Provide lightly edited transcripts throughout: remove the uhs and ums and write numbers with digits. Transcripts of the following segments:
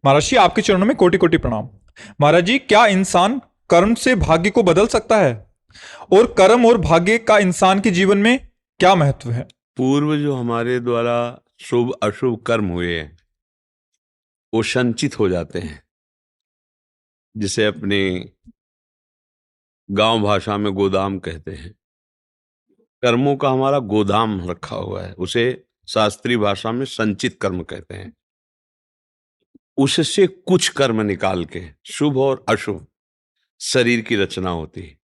महाराज जी, आपके चरणों में कोटि कोटि प्रणाम। महाराज जी, क्या इंसान कर्म से भाग्य को बदल सकता है? और कर्म और भाग्य का इंसान के जीवन में क्या महत्व है? पूर्व जो हमारे द्वारा शुभ अशुभ कर्म हुए हैं वो संचित हो जाते हैं, जिसे अपने गांव भाषा में गोदाम कहते हैं। कर्मों का हमारा गोदाम रखा हुआ है, उसे शास्त्रीय भाषा में संचित कर्म कहते हैं। उससे कुछ कर्म निकाल के शुभ और अशुभ शरीर की रचना होती है।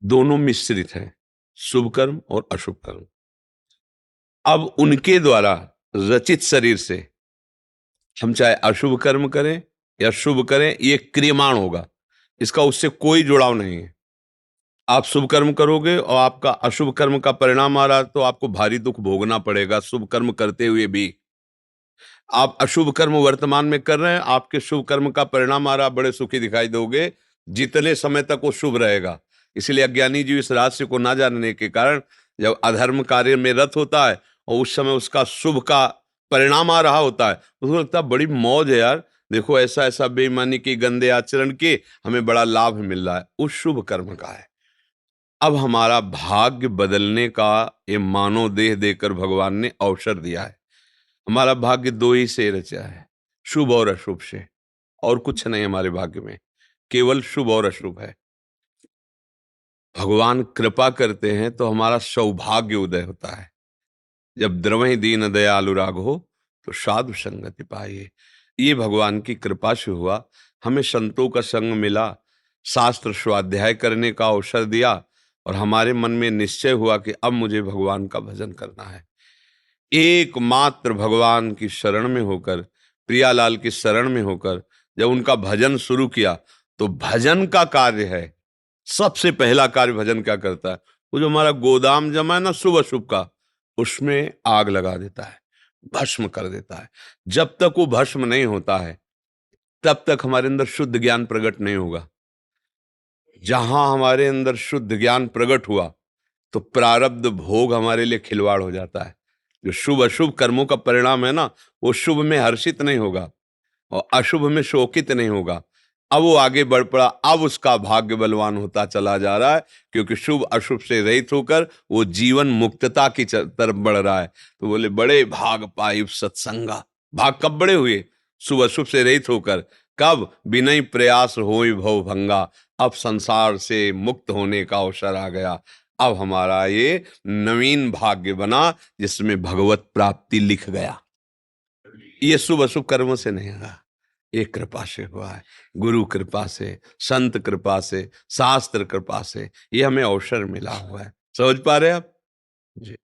दोनों मिश्रित है, शुभ कर्म और अशुभ कर्म। अब उनके द्वारा रचित शरीर से हम चाहे अशुभ कर्म करें या शुभ करें, ये क्रियमाण होगा, इसका उससे कोई जुड़ाव नहीं है। आप शुभ कर्म करोगे और आपका अशुभ कर्म का परिणाम आ रहा तो आपको भारी दुख भोगना पड़ेगा शुभ कर्म करते हुए भी। आप अशुभ कर्म वर्तमान में कर रहे हैं, आपके शुभ कर्म का परिणाम आ रहा, बड़े सुखी दिखाई दोगे जितने समय तक वो शुभ रहेगा। इसलिए अज्ञानी जीव इस रहस्य को ना जानने के कारण जब अधर्म कार्य में रत होता है और उस समय उसका शुभ का परिणाम आ रहा होता है, उसको लगता है बड़ी मौज है यार, देखो ऐसा ऐसा बेईमानी की गंदे आचरण के हमें बड़ा लाभ मिल रहा है, उस शुभ कर्म का है। अब हमारा भाग्य बदलने का ये मानव देह देकर भगवान ने अवसर दिया है। हमारा भाग्य दो ही से रचा है, शुभ और अशुभ से, और कुछ नहीं हमारे भाग्य में, केवल शुभ और अशुभ है। भगवान कृपा करते हैं तो हमारा सौभाग्य उदय होता है। जब द्रवहि दीन दयालु राघो तो साधु संगति पाइए। ये भगवान की कृपा से हुआ। हमें संतों का संग मिला, शास्त्र स्वाध्याय करने का अवसर दिया और हमारे मन में निश्चय हुआ कि अब मुझे भगवान का भजन करना है। एकमात्र भगवान की शरण में होकर, प्रियालाल की शरण में होकर जब उनका भजन शुरू किया तो भजन का कार्य है, सबसे पहला कार्य भजन क्या करता है, वो जो हमारा गोदाम जमा है ना शुभ अशुभ का, उसमें आग लगा देता है, भस्म कर देता है। जब तक वो भस्म नहीं होता है तब तक हमारे अंदर शुद्ध ज्ञान प्रकट नहीं होगा। जहां हमारे अंदर शुद्ध ज्ञान प्रकट हुआ तो प्रारब्ध भोग हमारे लिए खिलवाड़ हो जाता है। जो शुभ अशुभ कर्मों का परिणाम है ना, वो शुभ में हर्षित नहीं होगा और अशुभ में शोकित नहीं होगा। अब वो आगे बढ़ पड़ा, अब उसका भाग्य बलवान होता चला जा रहा है, क्योंकि शुभ अशुभ से रहित होकर वो जीवन मुक्तता की तरफ बढ़ रहा है। तो बोले बड़े भाग पाई सत्संगा। भाग कब बड़े हुए? शुभ अशुभ से रहित होकर। कब? बिना प्रयास होई भव भंगा। अब संसार से मुक्त होने का अवसर आ गया। अब हमारा ये नवीन भाग्य बना जिसमें भगवत प्राप्ति लिख गया। ये शुभ अशुभ कर्मों से नहीं हुआ, एक कृपा से हुआ है। गुरु कृपा से, संत कृपा से, शास्त्र कृपा से ये हमें अवसर मिला हुआ है। समझ पा रहे हैं आप जी?